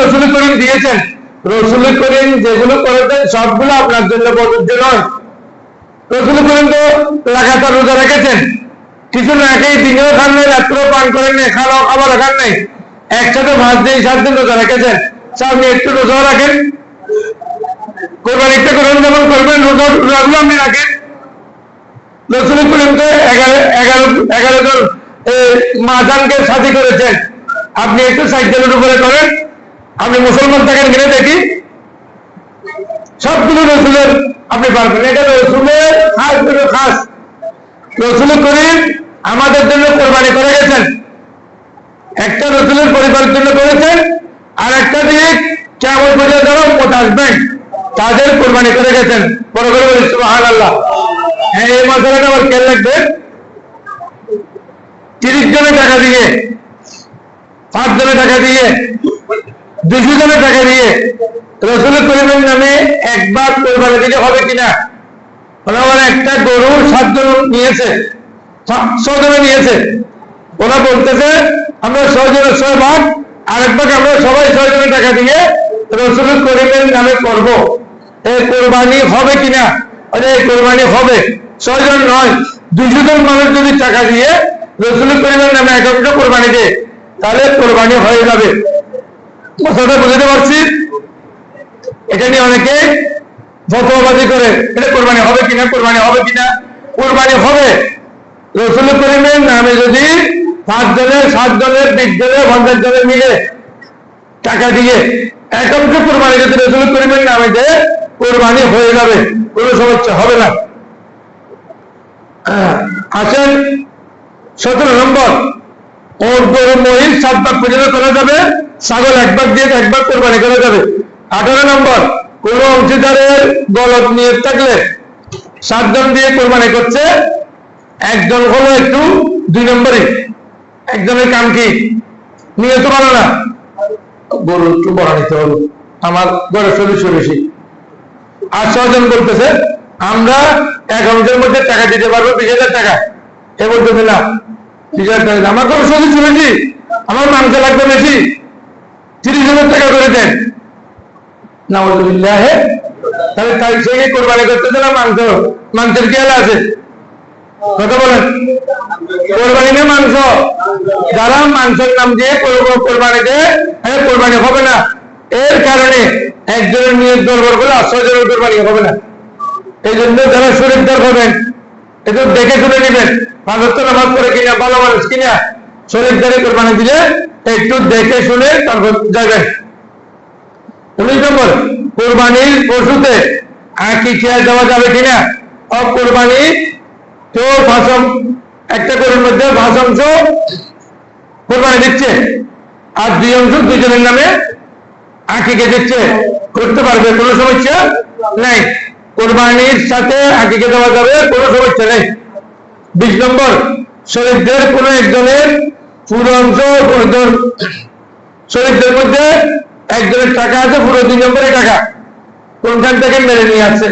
রসুল করিম দিয়েছেন। রসুল করিম যেগুলো করেছেন সবগুলো আপনার জন্য প্রযোজ্য নয়। রসুল করিম তো লাগাতার রোজা রেখেছেন, কিছু না খেয়ে দিনেও খান নাই, রাত্রেও পান করেন নাই, খাওয়া খাবার খান নাই, একসাথে 5 দিন 7 দিন রোজা রেখেছেন। আপনি একটু রোজাও রাখেন, কোরবানিটা করেন যেমন করবেন, রোজাগুলো আপনি রাখেন। রসুল করিম তো 11 জন মাজানকে সাথী করেছেন, আপনি একটু 60 জনের উপরে করেন। আপনি মুসলমান থাকেন কিনে দেখি, সবগুলো রসুলের আপনি পারবেন। এটা রসুলের খাস। রসুল করিম আমাদের জন্য কোরবানি করে গেছেন, একটা রসুলের পরিবারের জন্য করেছেন, আর একটা দিক কেমন পর্যন্ত যারা উম্মত আসবেন তাদের কোরবানি করে গেছেন। বড় করে বলি সুবহানাল্লাহ। হ্যাঁ, এই মশলাটা আবার খেয়াল রাখবেন, 30 জনের টাকা দিয়ে, 5 জনের টাকা দিয়ে, 200 জনের টাকা দিয়ে রসুল করিমের নামে একবার কোরবানি দিতে হবে কিনা? ওরা একটা গরু 7 জন নিয়েছে, 6 জনে নিয়েছে, ওরা বলতেছে আমরা 6 জনের 6 ভাগ, আরেক ভাগ আমরা সবাই 6 জনের টাকা দিয়ে রসুল করিমের নামে করব। এই কোরবানি হবে কিনা? এই কোরবানি হবে। 6 জন নয়, 200 জন মানুষ যদি টাকা দিয়ে রসুল করিমের নামে একটা কোরবানি দেয় তাহলে কোরবানি হয়ে যাবে। কথাটা বুঝতে পারছি? এটা নিয়ে অনেকে ফতোয়াবাজি করে, এটা কোরবানি হবে কিনা, কোরবানি হবে কিনা। কোরবানি হবে। রসুল করিমের নামে যদি 5 জনের, 7 জনের, 20 জনের, 50 জনের মিলে টাকা দিয়ে একাংশ কোরবানি যদি রসুল করিমের নামে দেয় কোরবানি হয়ে যাবে, কোনো সমস্যা হবে না। আসেন 17 নম্বর, ওর গরু মহিষ 7 ভাগ পর্যন্ত করা যাবে, ছাগল 1 ভাগ দিয়ে 1 ভাগ কোরবানি করা যাবে। 18 নম্বর, কোন অংশীদারের গলত নিয়ত থাকলে 7 জন দিয়ে কোরবানি করছে, একজন হলো একটু 2 নম্বরে, একজনের কাম কি নিয়ত ভালো না, গরু একটু বড় নিতে হবে, আমার ঘরের সদস্য বেশি। আর 6 জন বলতেছে আমরা অ্যাকাউন্টের মধ্যে টাকা দিতে পারবো 20,000 টাকা। এ বলতেছে না 20,000 টাকা আমার ঘরের সদস্য বেশি, আমার মাংস লাগবে বেশি, 30,000 টাকা করে দেন। নাউযুবিল্লাহ। তাহলে তাই সঙ্গে কোরবানি করতেছে না মাংসের কি হাল আছে? কথা বলেন, কোরবানি না মাংস? যারা মাংসের নাম দিয়ে কোরবানি দেয়, কোরবানি হবে না। এর কারণে একজনের নিয়ত গড়বড় করলে 6 জনের কোরবানি হবে না। এই জন্য যারা শরীরদার হবেন একটু দেখে শুনে নেবেন, 5 ওয়াক্ত নামাজ পড়ে কিনা, ভালো মানুষ কিনা, শরীরদারে কোরবানি দিলে একটু দেখে শুনে তারপর যাবেন। 19 নম্বর, কোরবানির পশুতে আকিকা দেওয়া যাবে কিনা? কোরবানি তো একটা গরুর মধ্যে 5 অংশ কোরবানি দিচ্ছে, আর 2 অংশ 2 জনের নামে আকিকা দিচ্ছে, করতে পারবে, কোনো সমস্যা নেই। কোরবানির সাথে আকিকা দেওয়া যাবে, কোনো সমস্যা নেই। 20 নম্বর, শরীফদের কোন একজনের পুরো অংশ, শরীফদের মধ্যে একজনের টাকা আছে পুরো 2 নম্বরের টাকা, কোনখান থেকে মেরে নিয়ে আসছে,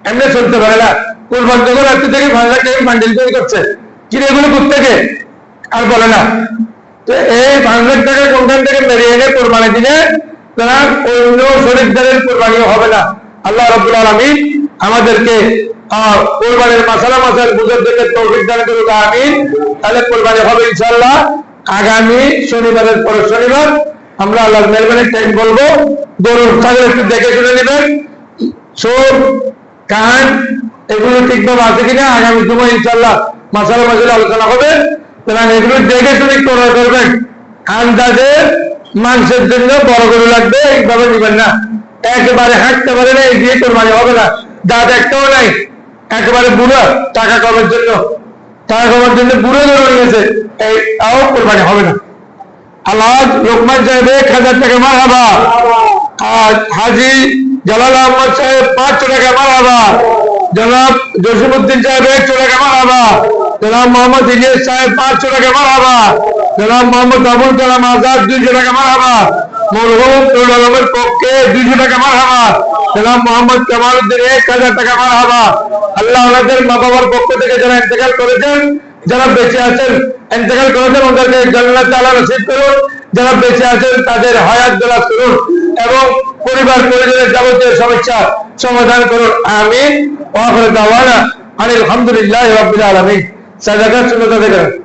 এমনি চলতে পারে না। কোরবান যখন রাত্রি থেকে 5 লাখ টাকা বান্ডিল তৈরি করছে, কিনে এগুলো কোথেকে আর বলে না। তো এই 5 লাখ টাকা কোনখান থেকে মেরে এনে কোরবানি দিলে তারা অন্য শরীফদারের কোরবানিও হবে না। আল্লাহ রাব্বুল আলামিন আমাদেরকে কোরবানির মাসাল বুঝার জন্য তৌফিক দান করুক, আমিন। তাহলে কোরবানি হবে ইনশাআল্লাহ আগামী শনিবারের পর শনিবার। আমরা আল্লাহর মেহরবানি টাইম বলবো, গরুর ছাগল একটু দেখে শুনে নেবেন, চোখ কান এগুলো ঠিকভাবে আছে কিনা। আগামী সময় ইনশাআল্লাহ মাসালা আলোচনা হবে, সুতরাং এগুলো দেখে শুনে ক্রয় করবেন। আন্দাজে মাংসের জন্য বড় গরু লাগবে এইভাবে নিবেন না, একেবারে হাঁটতে পারে না এই দিয়ে কোরবানি হবে না। দাঁত একটাও নাই, একেবারে বুড়ো, টাকা কমার জন্য বুড়ো গরু নিয়েছে, তাও কোরবানি হবে না। আল্লাহ লোকমান সাহেব 1,000 টাকা মারহাবা, আর হাজি জালাল আহমদ সাহেব 500 টাকা মারহাবা, জনাব জসিমউদ্দিন সাহেব 100 টাকা মারহাবা, জনাব মোহাম্মদ ইলিয়াস সাহেব 500 টাকা মারহাবা, জনাব মোহাম্মদ আবুল কালাম আজাদ 200 টাকা মারহাবা, মরহুম নুরুল আলমের পক্ষে 200 টাকা মারহাবা, জনাব মোহাম্মদ কামালউদ্দিন 1,000 টাকা মারহাবা। আল্লাহ ওনাদের মা বাবার পক্ষ থেকে যারা ইন্তেকাল করেছেন, যারা বেঁচে আছেন, ইন্তেকাল করেছেন, ওদেরকে জান্নাত আল্লাহ নসিব করুন। যারা বেঁচে আছেন তাদের হায়াত দরাজ করুন এবং পরিবার পরিজনের যাবতীয় সমস্যা সমাধান করুন। আমিন। ওয়া আখিরু দাওয়ানা আলহামদুলিল্লাহি রাব্বিল আলামিন। সাদাকা সুন্নাত